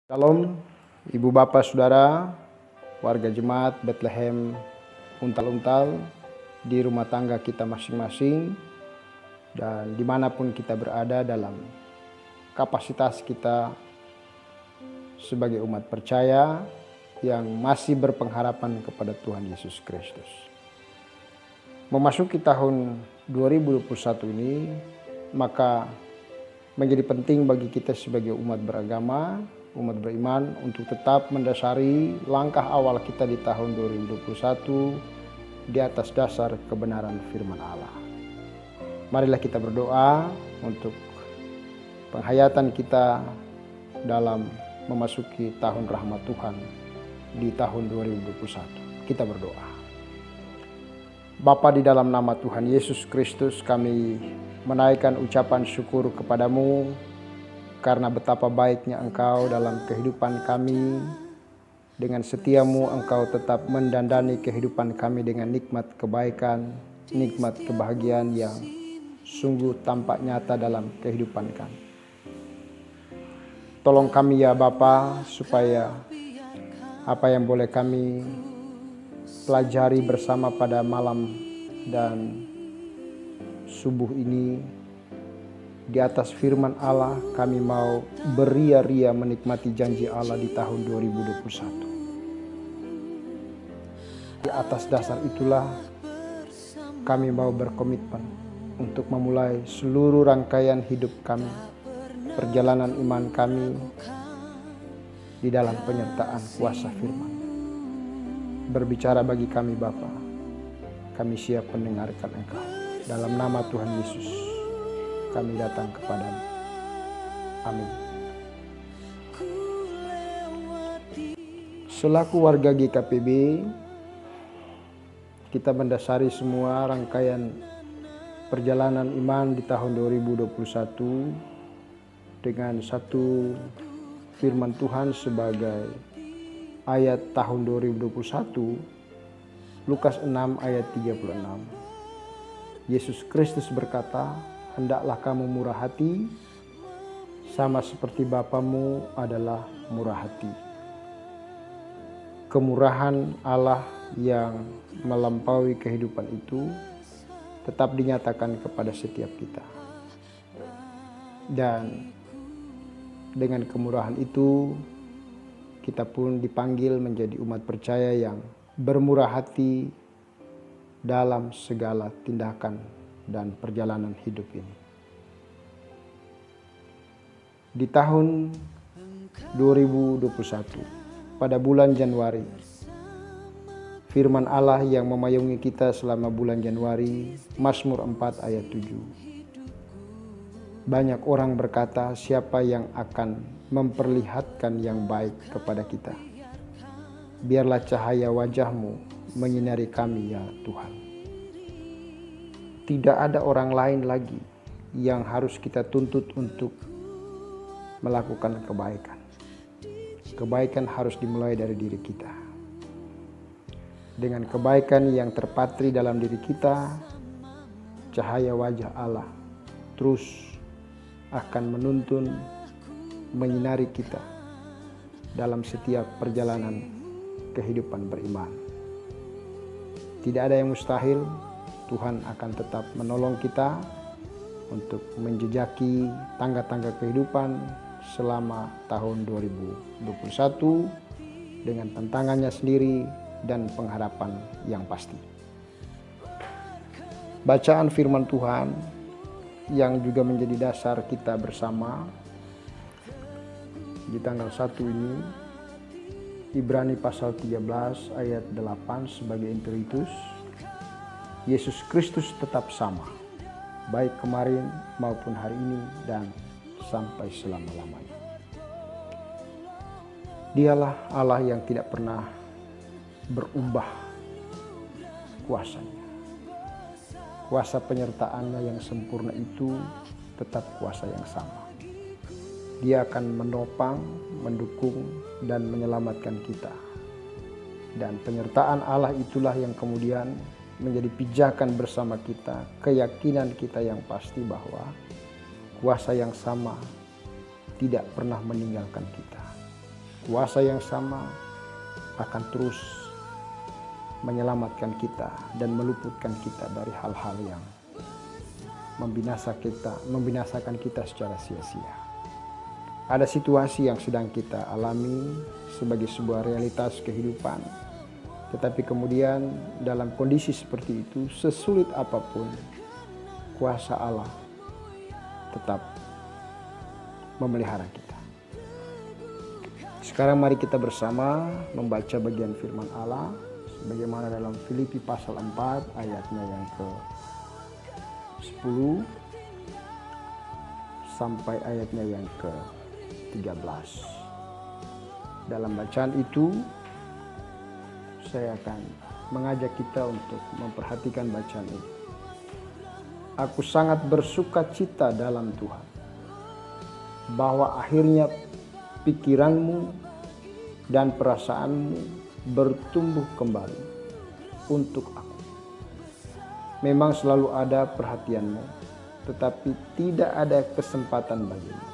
Shalom, Ibu Bapak Saudara, warga jemaat Bethlehem Untal-Untal di rumah tangga kita masing-masing dan dimanapun kita berada dalam kapasitas kita sebagai umat percaya yang masih berpengharapan kepada Tuhan Yesus Kristus. Memasuki tahun 2021 ini, maka menjadi penting bagi kita sebagai umat beragama, umat beriman untuk tetap mendasari langkah awal kita di tahun 2021 di atas dasar kebenaran firman Allah. Marilah kita berdoa untuk penghayatan kita dalam memasuki tahun rahmat Tuhan di tahun 2021. Kita berdoa. Bapa, di dalam nama Tuhan Yesus Kristus kami menaikkan ucapan syukur kepadamu karena betapa baiknya Engkau dalam kehidupan kami. Dengan setiamu Engkau tetap mendandani kehidupan kami dengan nikmat kebaikan, nikmat kebahagiaan yang sungguh tampak nyata dalam kehidupan kami. Tolong kami ya Bapa, supaya apa yang boleh kami pelajari bersama pada malam dan subuh ini, di atas firman Allah kami mau beria-ria menikmati janji Allah di tahun 2021. Di atas dasar itulah kami mau berkomitmen untuk memulai seluruh rangkaian hidup kami, perjalanan iman kami di dalam penyertaan kuasa firman. Berbicara bagi kami Bapa, kami siap mendengarkan Engkau. Dalam nama Tuhan Yesus kami datang kepadamu. Amin. Selaku warga GKPB, kita mendasari semua rangkaian perjalanan iman di tahun 2021 dengan satu firman Tuhan sebagai ayat tahun 2021, Lukas 6 ayat 36. Yesus Kristus berkata, "Hendaklah kamu murah hati, sama seperti Bapamu adalah murah hati." Kemurahan Allah yang melampaui kehidupan itu tetap dinyatakan kepada setiap kita. Dan dengan kemurahan itu, kita pun dipanggil menjadi umat percaya yang bermurah hati dalam segala tindakan dan perjalanan hidup ini. Di tahun 2021, pada bulan Januari, firman Allah yang memayungi kita selama bulan Januari, Mazmur 4 ayat 7. Banyak orang berkata, siapa yang akan memperlihatkan yang baik kepada kita? Biarlah cahaya wajah-Mu menyinari kami ya Tuhan. Tidak ada orang lain lagi yang harus kita tuntut untuk melakukan kebaikan. Kebaikan harus dimulai dari diri kita. Dengan kebaikan yang terpatri dalam diri kita, cahaya wajah Allah terus akan menuntun, menyinari kita dalam setiap perjalanan kehidupan beriman. Tidak ada yang mustahil. Tuhan akan tetap menolong kita untuk menjejaki tangga-tangga kehidupan selama tahun 2021 dengan tantangannya sendiri dan pengharapan yang pasti. Bacaan firman Tuhan yang juga menjadi dasar kita bersama di tanggal 1 ini, Ibrani pasal 13 ayat 8 sebagai introitus. Yesus Kristus tetap sama, baik kemarin maupun hari ini dan sampai selama-lamanya. Dialah Allah yang tidak pernah berubah kuasanya. Kuasa penyertaannya yang sempurna itu tetap kuasa yang sama. Dia akan menopang, mendukung, dan menyelamatkan kita. Dan penyertaan Allah itulah yang kemudian menjadi pijakan bersama kita, keyakinan kita yang pasti bahwa kuasa yang sama tidak pernah meninggalkan kita. kuasa yang sama akan terus menyelamatkan kita dan meluputkan kita dari hal-hal yang membinasakan kita secara sia-sia. Ada situasi yang sedang kita alami sebagai sebuah realitas kehidupan. Tetapi kemudian dalam kondisi seperti itu, sesulit apapun, kuasa Allah tetap memelihara kita. Sekarang mari kita bersama membaca bagian firman Allah sebagaimana dalam Filipi pasal 4 ayatnya yang ke-10 sampai ayatnya yang ke-13. Dalam bacaan itu saya akan mengajak kita untuk memperhatikan bacaan ini. Aku sangat bersuka cita dalam Tuhan bahwa akhirnya pikiranmu dan perasaanmu bertumbuh kembali untuk aku. Memang selalu ada perhatianmu, tetapi tidak ada kesempatan bagimu.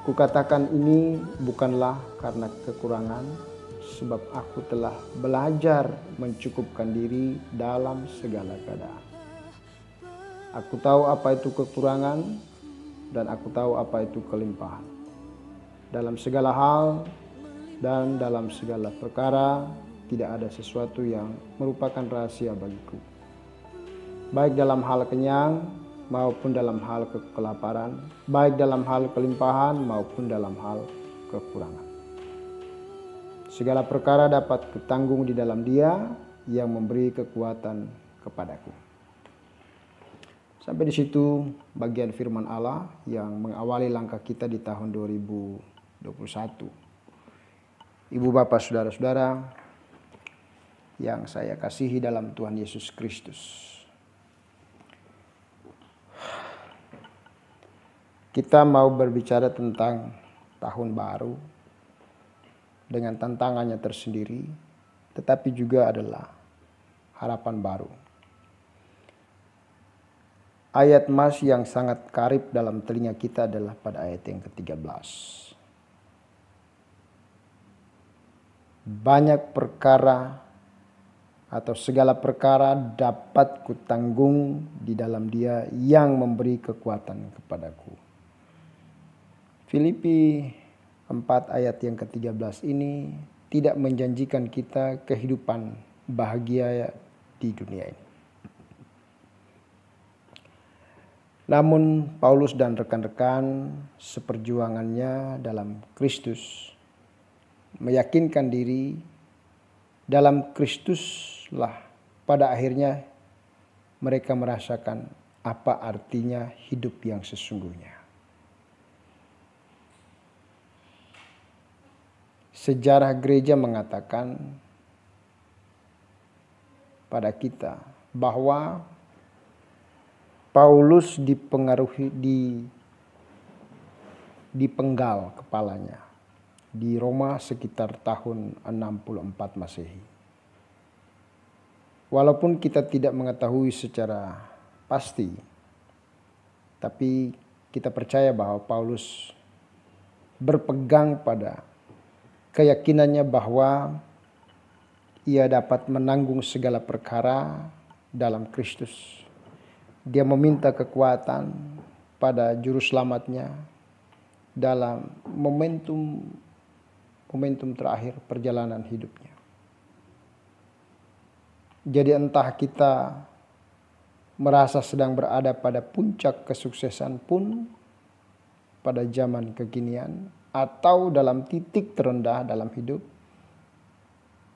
Kukatakan ini bukanlah karena kekurangan, sebab aku telah belajar mencukupkan diri dalam segala keadaan. Aku tahu apa itu kekurangan dan aku tahu apa itu kelimpahan. Dalam segala hal dan dalam segala perkara tidak ada sesuatu yang merupakan rahasia bagiku. Baik dalam hal kenyang maupun dalam hal kelaparan, baik dalam hal kelimpahan maupun dalam hal kekurangan. Segala perkara dapat kutanggung di dalam Dia yang memberi kekuatan kepadaku. Sampai di situ bagian firman Allah yang mengawali langkah kita di tahun 2021. Ibu bapak saudara-saudara yang saya kasihi dalam Tuhan Yesus Kristus. Kita mau berbicara tentang tahun baru dengan tantangannya tersendiri, tetapi juga adalah harapan baru. Ayat mas yang sangat karib dalam telinga kita adalah pada ayat yang ke-13. Banyak perkara atau segala perkara dapat kutanggung di dalam Dia yang memberi kekuatan kepadaku. Filipi 4 ayat yang ke-13 ini tidak menjanjikan kita kehidupan bahagia di dunia ini. Namun Paulus dan rekan-rekan seperjuangannya dalam Kristus meyakinkan diri dalam Kristuslah pada akhirnya mereka merasakan apa artinya hidup yang sesungguhnya. Sejarah gereja mengatakan pada kita bahwa Paulus dipenggal kepalanya di Roma sekitar tahun 64 Masehi. Walaupun kita tidak mengetahui secara pasti, tapi kita percaya bahwa Paulus berpegang pada keyakinannya bahwa ia dapat menanggung segala perkara dalam Kristus. Dia meminta kekuatan pada juru selamatnya dalam momentum terakhir perjalanan hidupnya. Jadi entah kita merasa sedang berada pada puncak kesuksesan pun pada zaman kekinian atau dalam titik terendah dalam hidup,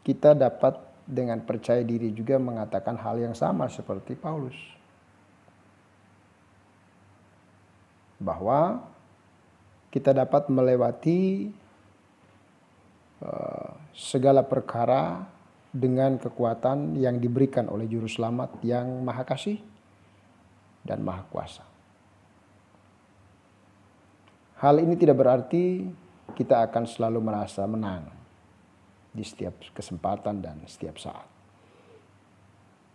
kita dapat dengan percaya diri juga mengatakan hal yang sama seperti Paulus. Bahwa kita dapat melewati segala perkara dengan kekuatan yang diberikan oleh Juru Selamat yang Maha Kasih dan Maha Kuasa. Hal ini tidak berarti kita akan selalu merasa menang di setiap kesempatan dan setiap saat.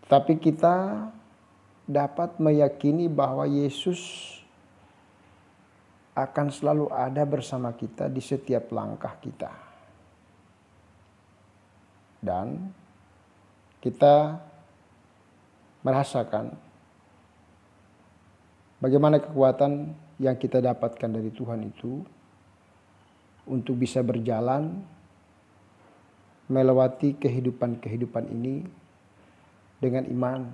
Tapi kita dapat meyakini bahwa Yesus akan selalu ada bersama kita di setiap langkah kita. Dan kita merasakan bagaimana kekuatan yang kita dapatkan dari Tuhan itu untuk bisa berjalan melewati kehidupan-kehidupan ini dengan iman,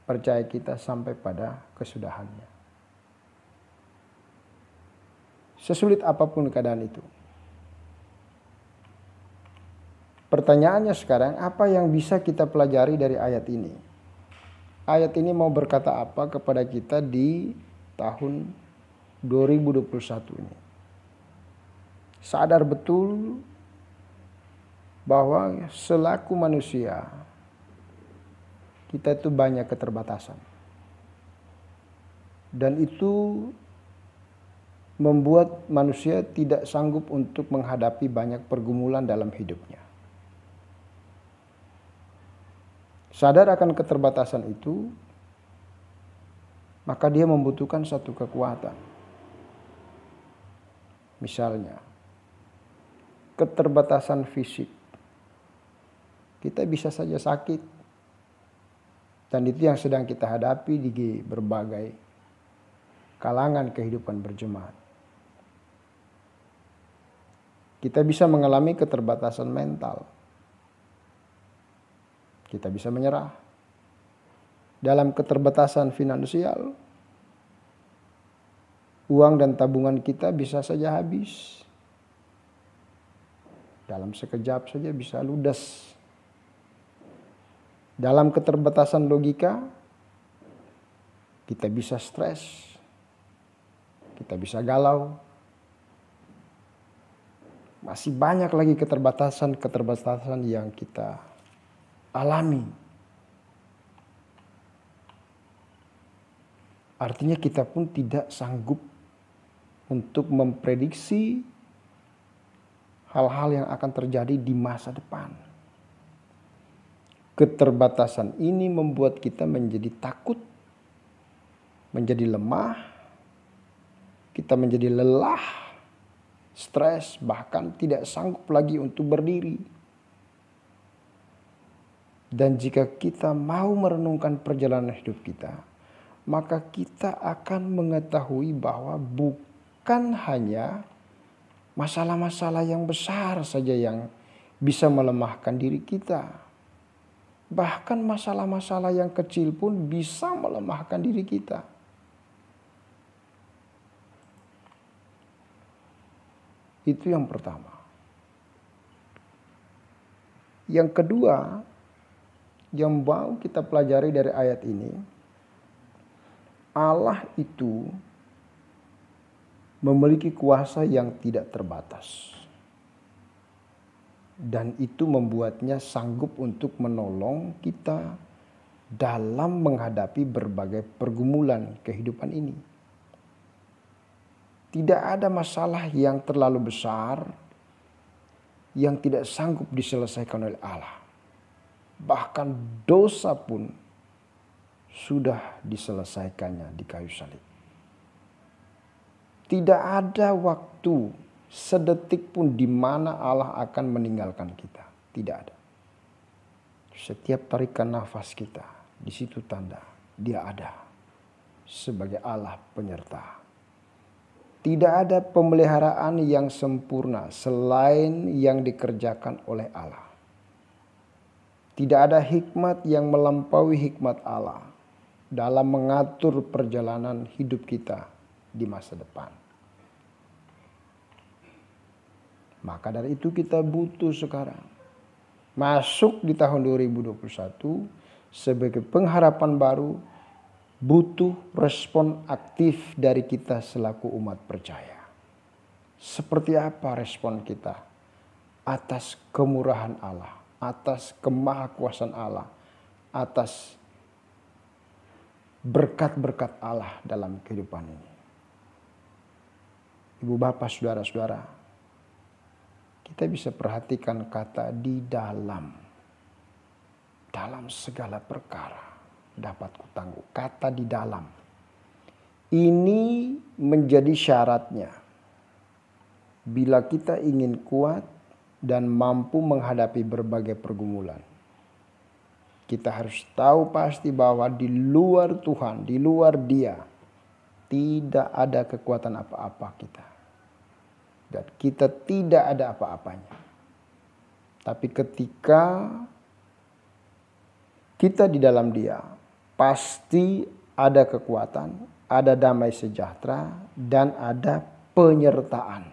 percaya kita sampai pada kesudahannya. Sesulit apapun keadaan itu. Pertanyaannya sekarang, apa yang bisa kita pelajari dari ayat ini? Ayat ini mau berkata apa kepada kita di tahun 2021 ini? Sadar betul bahwa selaku manusia, kita itu banyak keterbatasan. Dan itu membuat manusia tidak sanggup untuk menghadapi banyak pergumulan dalam hidupnya. Sadar akan keterbatasan itu, maka dia membutuhkan satu kekuatan. Misalnya, keterbatasan fisik. Kita bisa saja sakit. Dan itu yang sedang kita hadapi di berbagai kalangan kehidupan berjemaat. Kita bisa mengalami keterbatasan mental. Kita bisa menyerah. Dalam keterbatasan finansial, uang dan tabungan kita bisa saja habis. Dalam sekejap saja bisa ludes. Dalam keterbatasan logika, kita bisa stres. Kita bisa galau. Masih banyak lagi keterbatasan yang kita alami. Artinya kita pun tidak sanggup untuk memprediksi hal-hal yang akan terjadi di masa depan. Keterbatasan ini membuat kita menjadi takut, menjadi lemah, kita menjadi lelah, stres, bahkan tidak sanggup lagi untuk berdiri. Dan jika kita mau merenungkan perjalanan hidup kita, maka kita akan mengetahui bahwa bukan hanya masalah-masalah yang besar saja yang bisa melemahkan diri kita. Bahkan masalah-masalah yang kecil pun bisa melemahkan diri kita. Itu yang pertama. Yang kedua, yang mau kita pelajari dari ayat ini, Allah itu memiliki kuasa yang tidak terbatas. Dan itu membuatnya sanggup untuk menolong kita dalam menghadapi berbagai pergumulan kehidupan ini. Tidak ada masalah yang terlalu besar yang tidak sanggup diselesaikan oleh Allah. Bahkan dosa pun sudah diselesaikannya di kayu salib. Tidak ada waktu sedetik pun di mana Allah akan meninggalkan kita. Tidak ada. Setiap tarikan nafas kita, di situ tanda Dia ada sebagai Allah penyerta. Tidak ada pemeliharaan yang sempurna selain yang dikerjakan oleh Allah. Tidak ada hikmat yang melampaui hikmat Allah dalam mengatur perjalanan hidup kita di masa depan. Maka dari itu kita butuh sekarang masuk di tahun 2021 sebagai pengharapan baru, butuh respon aktif dari kita selaku umat percaya. Seperti apa respon kita atas kemurahan Allah, atas kemahakuasaan Allah, atas berkat-berkat Allah dalam kehidupan ini. Ibu bapak saudara-saudara, kita bisa perhatikan kata di dalam. Dalam segala perkara dapat kutangguh. Kata di dalam. Ini menjadi syaratnya. Bila kita ingin kuat dan mampu menghadapi berbagai pergumulan, kita harus tahu pasti bahwa di luar Tuhan, di luar Dia, tidak ada kekuatan apa-apa kita. Dan kita tidak ada apa-apanya. Tapi ketika kita di dalam Dia, pasti ada kekuatan, ada damai sejahtera, dan ada penyertaan.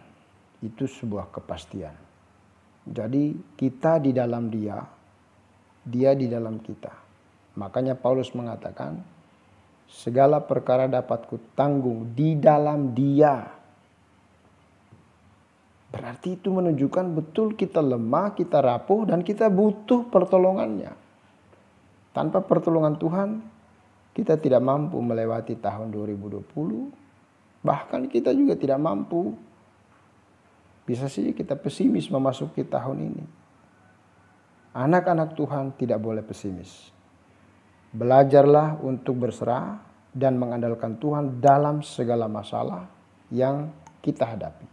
Itu sebuah kepastian. Jadi kita di dalam Dia, Dia di dalam kita. Makanya Paulus mengatakan, segala perkara dapat kutanggung di dalam Dia. Berarti itu menunjukkan betul kita lemah, kita rapuh, dan kita butuh pertolongannya. Tanpa pertolongan Tuhan, kita tidak mampu melewati tahun 2020. Bahkan kita juga tidak mampu. Bisa saja kita pesimis memasuki tahun ini. Anak-anak Tuhan tidak boleh pesimis. Belajarlah untuk berserah dan mengandalkan Tuhan dalam segala masalah yang kita hadapi.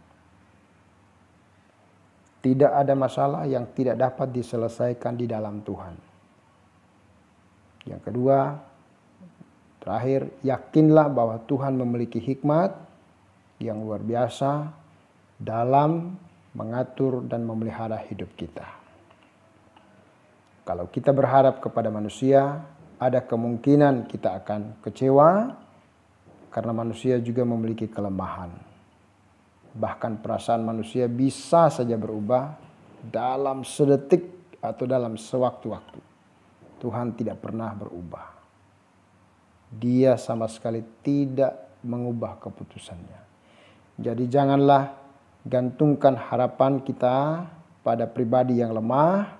Tidak ada masalah yang tidak dapat diselesaikan di dalam Tuhan. Yang kedua, terakhir, yakinlah bahwa Tuhan memiliki hikmat yang luar biasa dalam mengatur dan memelihara hidup kita. Kalau kita berharap kepada manusia, ada kemungkinan kita akan kecewa karena manusia juga memiliki kelemahan. Bahkan perasaan manusia bisa saja berubah dalam sedetik atau dalam sewaktu-waktu. Tuhan tidak pernah berubah. Dia sama sekali tidak mengubah keputusannya. Jadi janganlah gantungkan harapan kita pada pribadi yang lemah,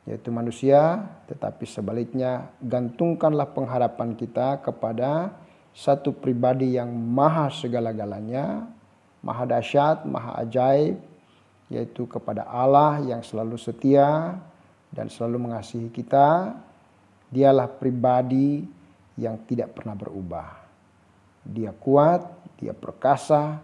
yaitu manusia, tetapi sebaliknya gantungkanlah pengharapan kita kepada satu pribadi yang maha segala-galanya, maha dahsyat, maha ajaib, yaitu kepada Allah yang selalu setia dan selalu mengasihi kita. Dialah pribadi yang tidak pernah berubah. Dia kuat, dia perkasa,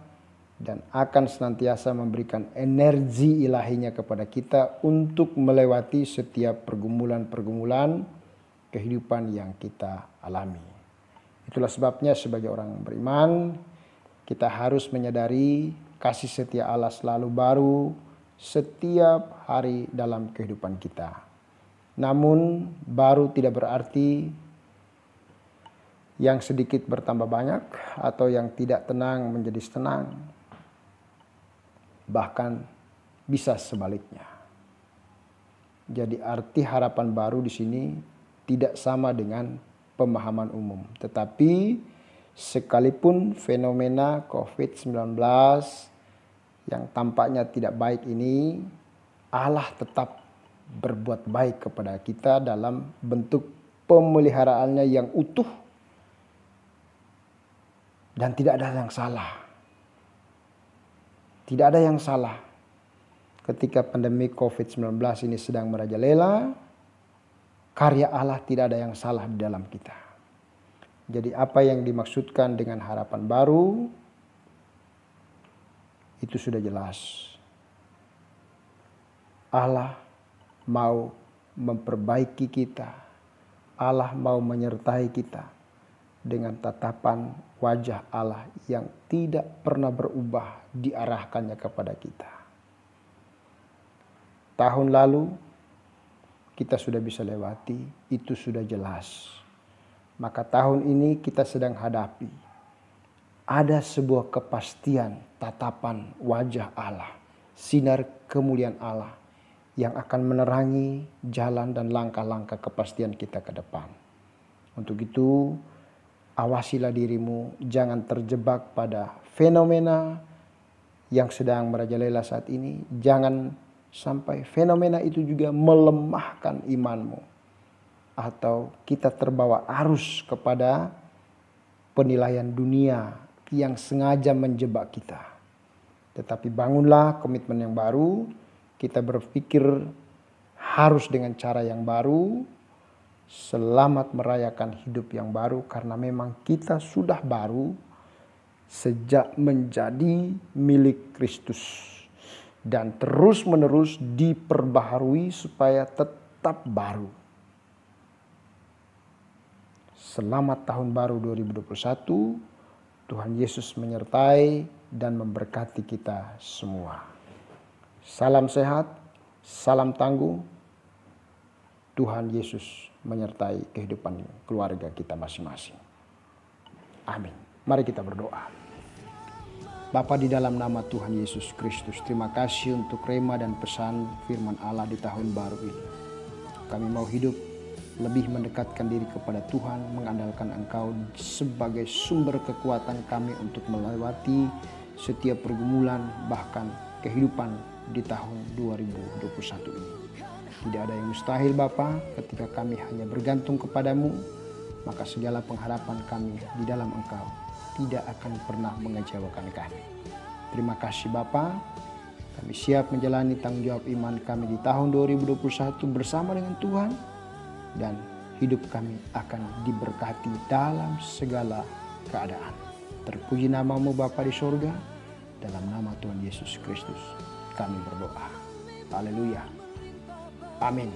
dan akan senantiasa memberikan energi ilahinya kepada kita untuk melewati setiap pergumulan-pergumulan kehidupan yang kita alami. Itulah sebabnya sebagai orang beriman, kita harus menyadari kasih setia Allah selalu baru setiap hari dalam kehidupan kita. Namun baru tidak berarti yang sedikit bertambah banyak atau yang tidak tenang menjadi tenang. Bahkan bisa sebaliknya. Jadi arti harapan baru di sini tidak sama dengan pemahaman umum. Tetapi sekalipun fenomena COVID-19 yang tampaknya tidak baik ini, Allah tetap berbuat baik kepada kita dalam bentuk pemeliharaannya yang utuh dan tidak ada yang salah. Tidak ada yang salah ketika pandemi COVID-19 ini sedang merajalela, karya Allah tidak ada yang salah di dalam kita. Jadi apa yang dimaksudkan dengan harapan baru, itu sudah jelas. Allah mau memperbaiki kita, Allah mau menyertai kita dengan tatapan wajah Allah yang tidak pernah berubah diarahkannya kepada kita. Tahun lalu kita sudah bisa lewati, itu sudah jelas. Maka tahun ini kita sedang hadapi. Ada sebuah kepastian tatapan wajah Allah, sinar kemuliaan Allah yang akan menerangi jalan dan langkah-langkah kepastian kita ke depan. Untuk itu, awasilah dirimu, jangan terjebak pada fenomena yang sedang merajalela saat ini. Jangan sampai fenomena itu juga melemahkan imanmu. Atau kita terbawa arus kepada penilaian dunia yang sengaja menjebak kita. Tetapi bangunlah komitmen yang baru, kita berpikir harus dengan cara yang baru, Selamat merayakan hidup yang baru, karena memang kita sudah baru sejak menjadi milik Kristus dan terus-menerus diperbaharui supaya tetap baru. Selamat tahun baru 2021. Tuhan Yesus menyertai dan memberkati kita semua. Salam sehat, salam tangguh. Tuhan Yesus menyertai kehidupan keluarga kita masing-masing. Amin. Mari kita berdoa. Bapa, di dalam nama Tuhan Yesus Kristus, terima kasih untuk rema dan pesan firman Allah di tahun baru ini. Kami mau hidup lebih mendekatkan diri kepada Tuhan, mengandalkan Engkau sebagai sumber kekuatan kami untuk melewati setiap pergumulan, bahkan kehidupan di tahun 2021 ini. Tidak ada yang mustahil Bapa, ketika kami hanya bergantung kepadamu, maka segala pengharapan kami di dalam Engkau tidak akan pernah mengecewakan kami. Terima kasih Bapa, kami siap menjalani tanggung jawab iman kami di tahun 2021 bersama dengan Tuhan, dan hidup kami akan diberkati dalam segala keadaan. Terpuji namamu Bapa di sorga, dalam nama Tuhan Yesus Kristus kami berdoa. Haleluya. Amin.